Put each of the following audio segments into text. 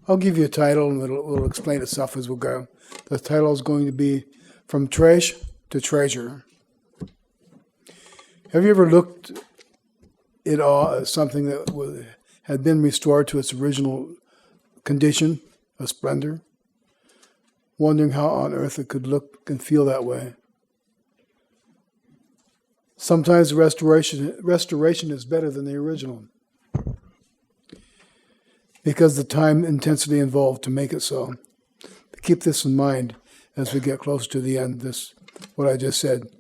I'll give you a title and it'll explain itself as we go. The title is going to be From Trash to Treasure. Have you ever looked at awe at something that had been restored to its original condition of splendor? Wondering how on earth it could look and feel that way. Sometimes the restoration is better than the original, because the time intensity involved to make it so. Keep this in mind as we get close to the end. What I just said.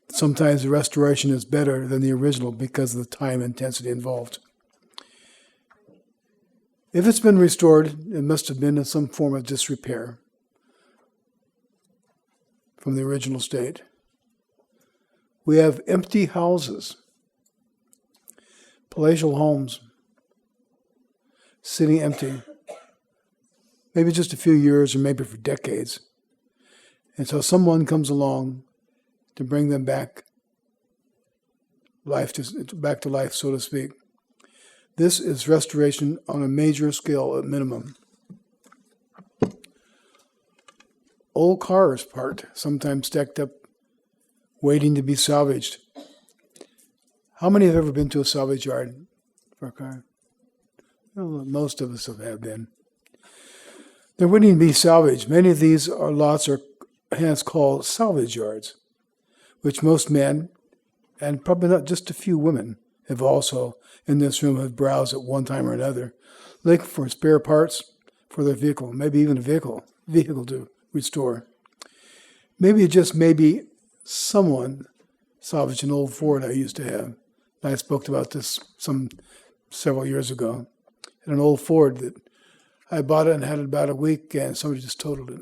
Sometimes the restoration is better than the original because of the time intensity involved. If it's been restored, it must have been in some form of disrepair from the original state. We have empty houses, palatial homes, sitting empty, maybe just a few years or maybe for decades, until someone comes along to bring them back to life, so to speak. This is restoration on a major scale at minimum. Old cars parked, sometimes stacked up, waiting to be salvaged. How many have ever been to a salvage yard for a car? Well, most of us have been. They're waiting to be salvaged. Many of these lots are hence called salvage yards, which most men, and probably not just a few women, have also in this room have browsed at one time or another, looking for spare parts for their vehicle, maybe even a vehicle to restore. Maybe someone salvaged an old Ford I used to have. I spoke about this several years ago. And an old Ford that I bought it and had it about a week, and somebody just totaled it.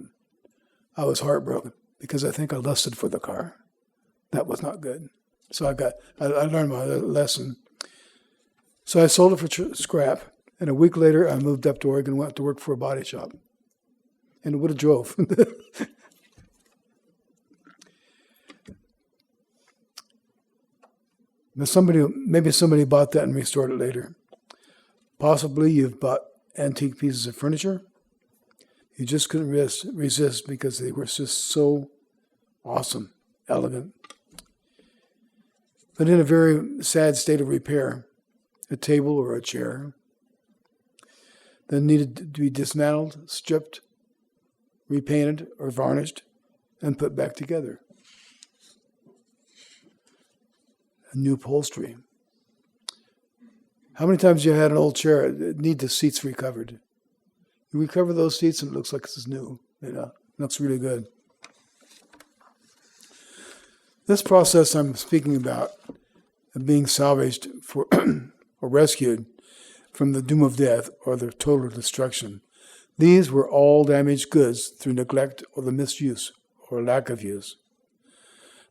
I was heartbroken because I think I lusted for the car. That was not good. So I learned my lesson. So I sold it for scrap, and a week later I moved up to Oregon and went to work for a body shop. And it would have drove. Maybe somebody bought that and restored it later. Possibly you've bought antique pieces of furniture. You just couldn't resist because they were just so awesome, elegant. But in a very sad state of repair, a table or a chair that needed to be dismantled, stripped, repainted, or varnished, and put back together. A new upholstery. How many times have you had an old chair that need the seats recovered? You recover those seats and it looks like it's new. It looks really good. This process I'm speaking about of being salvaged or rescued from the doom of death or the total destruction. These were all damaged goods through neglect or the misuse or lack of use.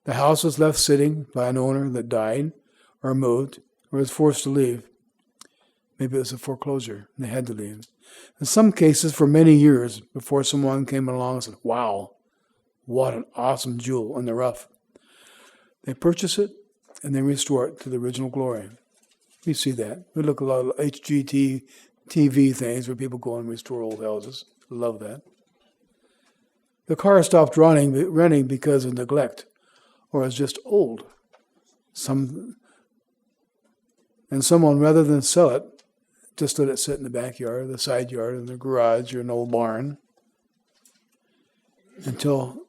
The house was left sitting by an owner that died or moved or was forced to leave. Maybe it was a foreclosure and they had to leave. In some cases, for many years before someone came along and said, "Wow, what an awesome jewel in the rough." They purchase it and they restore it to the original glory. We see that. We look at a lot of HGTV things where people go and restore old houses. Love that. The car stopped running because of neglect or is just old. Someone, rather than sell it, just let it sit in the backyard, the side yard, in the garage, or an old barn, until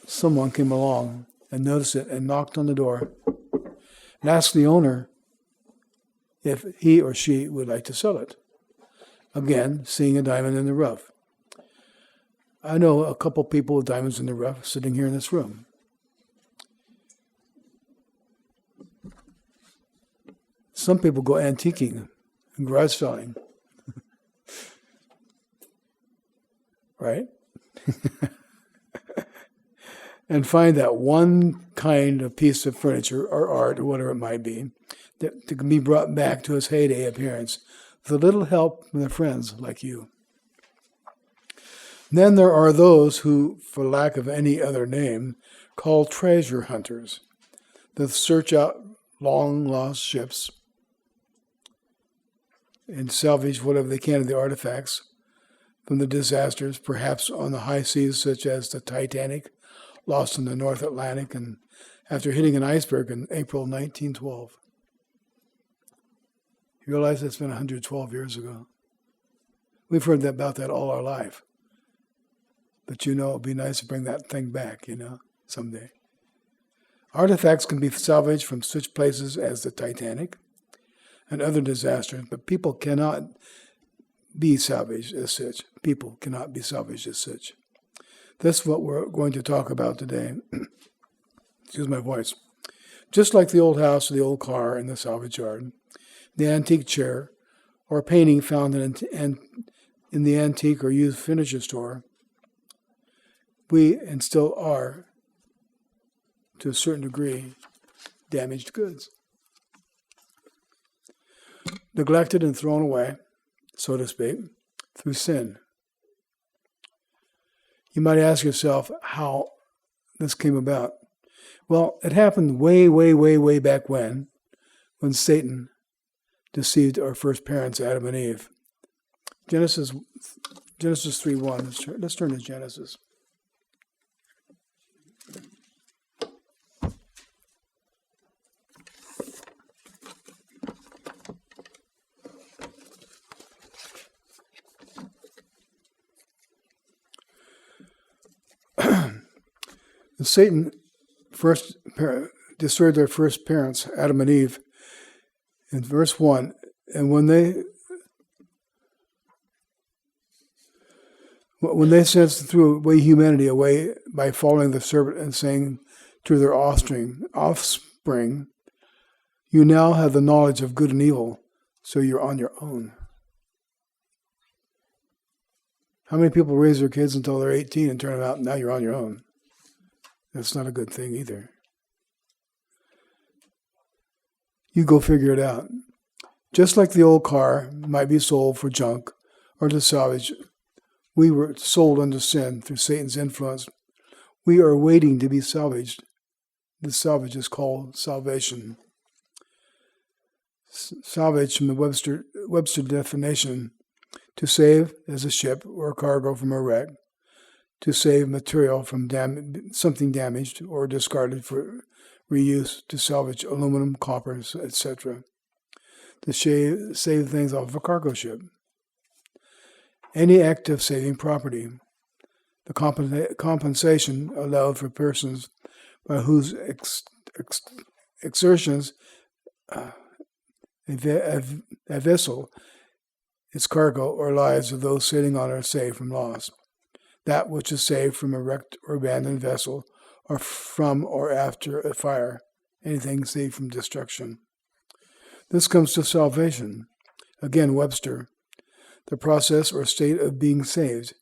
someone came along and noticed it and knocked on the door and asked the owner if he or she would like to sell it. Again, seeing a diamond in the rough. I know a couple people with diamonds in the rough sitting here in this room. Some people go antiquing and garage selling. Right? And find that one kind of piece of furniture or art or whatever it might be that can be brought back to its heyday appearance with a little help from their friends like you. Then there are those who, for lack of any other name, call treasure hunters, that search out long-lost ships, and salvage whatever they can of the artifacts from the disasters, perhaps on the high seas such as the Titanic, lost in the North Atlantic, and after hitting an iceberg in April 1912. You realize that's been 112 years ago. We've heard about that all our life. But it'd be nice to bring that thing back, someday. Artifacts can be salvaged from such places as the Titanic and other disasters, but people cannot be salvaged as such. People cannot be salvaged as such. That's what we're going to talk about today. Excuse my voice. Just like the old house or the old car in the salvage yard, the antique chair, or painting found in the antique or used furniture store, we and still are, to a certain degree, damaged goods. Neglected and thrown away, so to speak, through sin. You might ask yourself how this came about. Well, it happened way, way, way, way back when Satan deceived our first parents, Adam and Eve. Genesis 3:1. Let's turn to Genesis. Satan first destroyed their first parents, Adam and Eve, in verse 1. And when they sensed threw away humanity away by following the serpent and saying to their offspring, you now have the knowledge of good and evil, so you're on your own. How many people raise their kids until they're 18 and turn them out and now you're on your own? That's not a good thing either. You go figure it out. Just like the old car might be sold for junk or to salvage, we were sold under sin through Satan's influence. We are waiting to be salvaged. This salvage is called salvation. Salvage from the Webster definition, to save as a ship or cargo from a wreck, to save material from something damaged or discarded for reuse, to salvage aluminum, copper, etc. To save things off a cargo ship. Any act of saving property. The compensation allowed for persons by whose exertions a vessel, its cargo, or lives of those sailing on it are saved from loss. That which is saved from a wrecked or abandoned vessel, or from or after a fire, anything saved from destruction. This comes to salvation. Again, Webster, the process or state of being saved.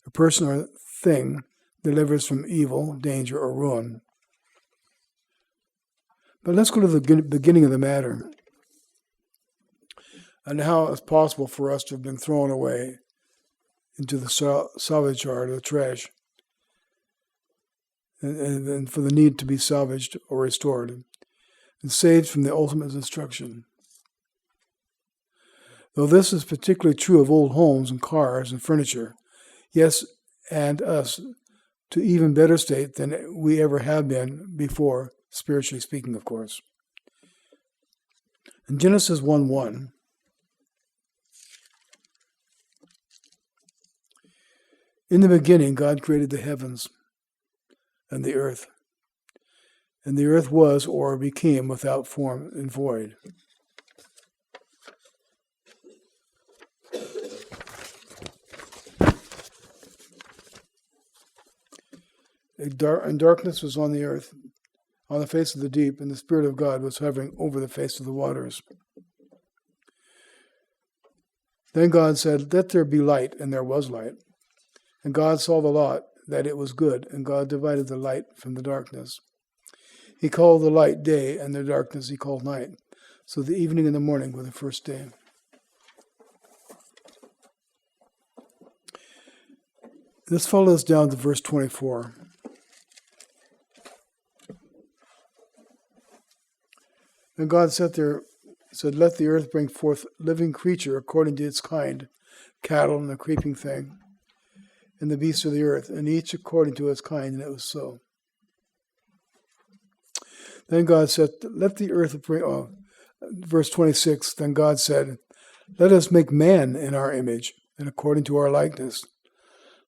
A person or thing delivers from evil, danger, or ruin. But let's go to the beginning of the matter, and how it's possible for us to have been thrown away into the salvage yard or the trash, and for the need to be salvaged or restored, and saved from the ultimate destruction. Though this is particularly true of old homes and cars and furniture, yes, and us, to even better state than we ever have been before, spiritually speaking, of course. In Genesis 1:1, in the beginning, God created the heavens and the earth. And the earth was or became without form and void. And darkness was on the earth, on the face of the deep, and the Spirit of God was hovering over the face of the waters. Then God said, "Let there be light," and there was light. And God saw the light, that it was good, and God divided the light from the darkness. He called the light day, and the darkness he called night. So the evening and the morning were the first day. This follows down to verse 24. And God set there He said, let the earth bring forth living creature according to its kind, cattle and the creeping thing, and the beasts of the earth, and each according to its kind, and it was so. Then God said, let the earth bring, verse 26, then God said, let us make man in our image, and according to our likeness.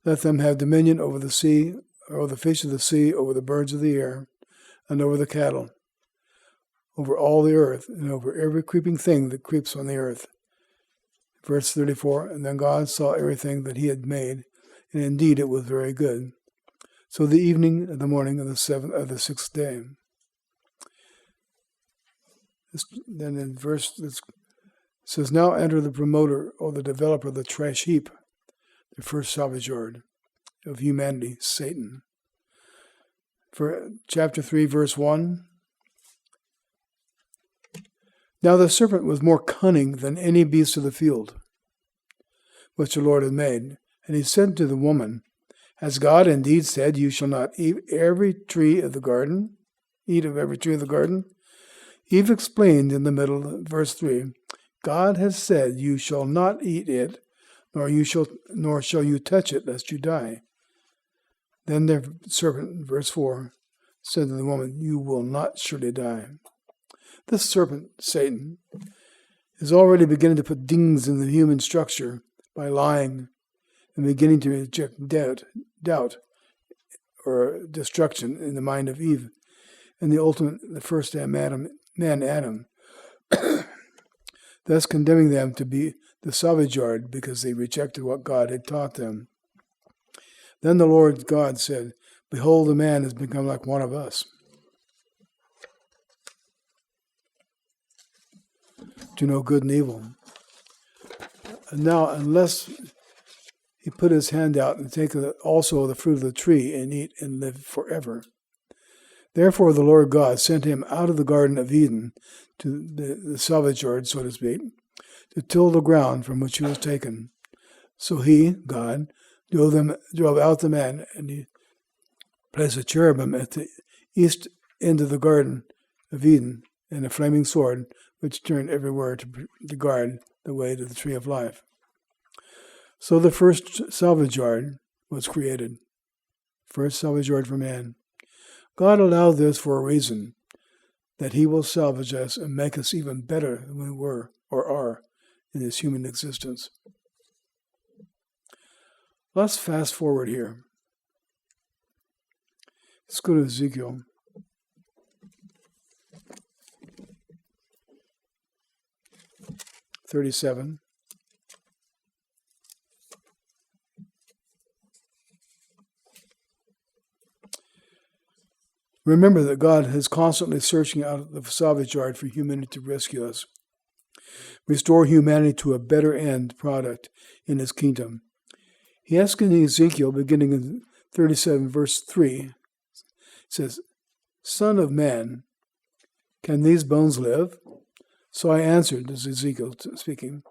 Let them have dominion over the sea, over the fish of the sea, over the birds of the air, and over the cattle, over all the earth, and over every creeping thing that creeps on the earth. Verse 34, and then God saw everything that he had made, and indeed it was very good. So the evening and the morning of the sixth day. Then in verse it says, now enter the promoter or the developer of the trash heap, the first salvage yard of humanity, Satan. For chapter 3, verse 1. Now the serpent was more cunning than any beast of the field, which the Lord had made. And he said to the woman, has God indeed said, you shall not eat every tree of the garden? Eat of every tree of the garden? Eve explained in the middle of verse 3, God has said, you shall not eat it, nor shall you touch it, lest you die. Then the serpent, verse 4, said to the woman, you will not surely die. This serpent, Satan, is already beginning to put dings in the human structure by lying and beginning to inject doubt or destruction in the mind of Eve and the first man Adam, thus condemning them to be the salvage yard because they rejected what God had taught them. Then the Lord God said, behold, the man has become like one of us, to know good and evil. And now, unless he put his hand out and take also the fruit of the tree and eat and live forever. Therefore the Lord God sent him out of the Garden of Eden to the salvage yard, so to speak, to till the ground from which he was taken. So he, God, drove out the man, and he placed a cherubim at the east end of the Garden of Eden, and a flaming sword, which turned everywhere to guard the way to the tree of life. So the first salvage yard was created. First salvage yard for man. God allowed this for a reason, that he will salvage us and make us even better than we were or are in this human existence. Let's fast forward here. Let's go to Ezekiel. (37). Remember that God is constantly searching out the salvage yard for humanity to rescue us, restore humanity to a better end product in his kingdom. He asked in Ezekiel, beginning in 37, verse 3, it says, Son of man, can these bones live? So I answered, this is Ezekiel speaking,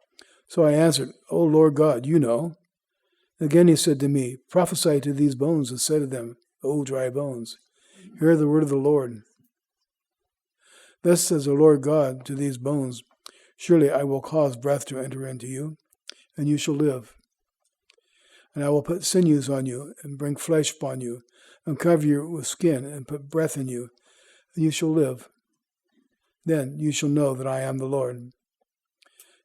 so I answered, O Lord God, you know. Again he said to me, prophesy to these bones and say to them, O dry bones, hear the word of the Lord. Thus says the Lord God to these bones, surely I will cause breath to enter into you, and you shall live. And I will put sinews on you, and bring flesh upon you, and cover you with skin, and put breath in you, and you shall live. Then you shall know that I am the Lord.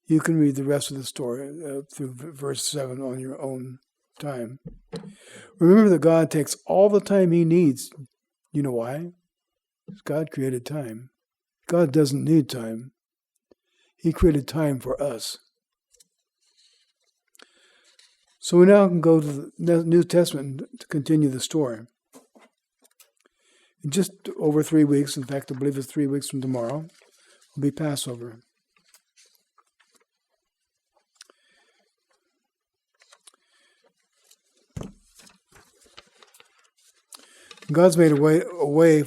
You can read the rest of the story through verse 7 on your own time. Remember that God takes all the time he needs. You know why? Because God created time. God doesn't need time. He created time for us. So we now can go to the New Testament to continue the story. In just over 3 weeks, in fact, I believe it's 3 weeks from tomorrow, will be Passover. God's made a way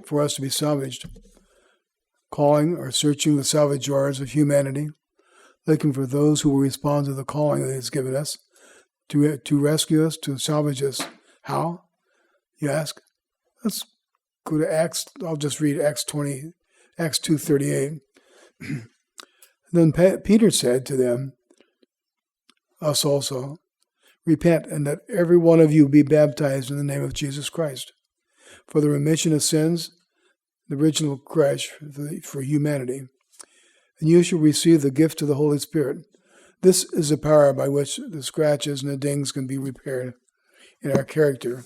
for us to be salvaged, calling or searching the salvage yards of humanity, looking for those who will respond to the calling that he has given us, to rescue us, to salvage us. How? You ask? Let's go to Acts. I'll just read Acts 20, Acts 2:38. Then Peter said to them, us also, repent and let every one of you be baptized in the name of Jesus Christ for the remission of sins, the original crash for humanity, and you shall receive the gift of the Holy Spirit. This is the power by which the scratches and the dings can be repaired in our character,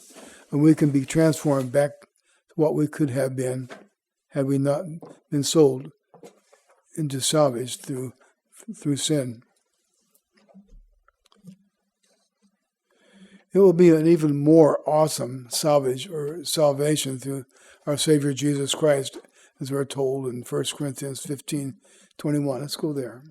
and we can be transformed back to what we could have been had we not been sold into salvage through sin. It will be an even more awesome salvage or salvation through our Savior Jesus Christ, as we're told in 1 Corinthians 15:21. Let's go there.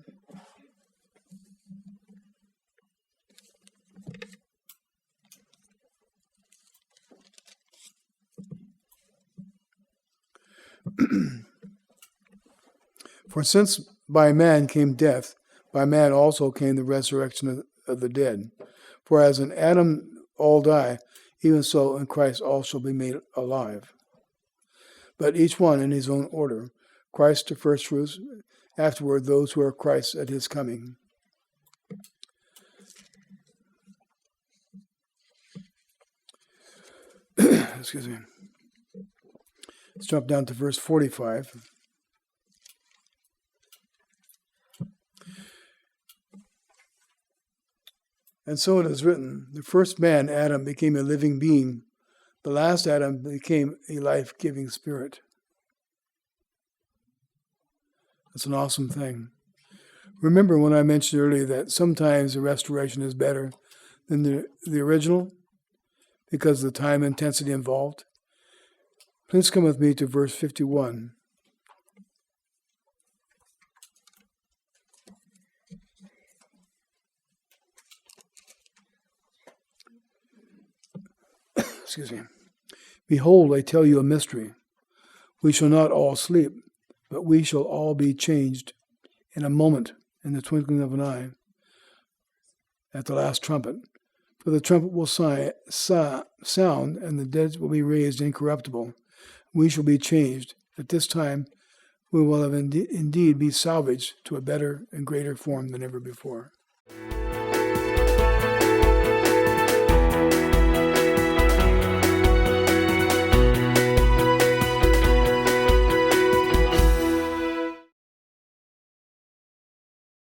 For since by man came death, by man also came the resurrection of the dead. For as in Adam all die, even so in Christ all shall be made alive. But each one in his own order. Christ the first fruits, afterward those who are Christ at his coming. Excuse me. Let's jump down to verse 45. And so it is written, the first man, Adam, became a living being. The last Adam became a life-giving spirit. That's an awesome thing. Remember when I mentioned earlier that sometimes the restoration is better than the original because of the time intensity involved? Please come with me to verse 51. Excuse me. Behold, I tell you a mystery. We shall not all sleep, but we shall all be changed in a moment, in the twinkling of an eye, at the last trumpet. For the trumpet will sound, and the dead will be raised incorruptible. We shall be changed. At this time, we will have indeed be salvaged to a better and greater form than ever before.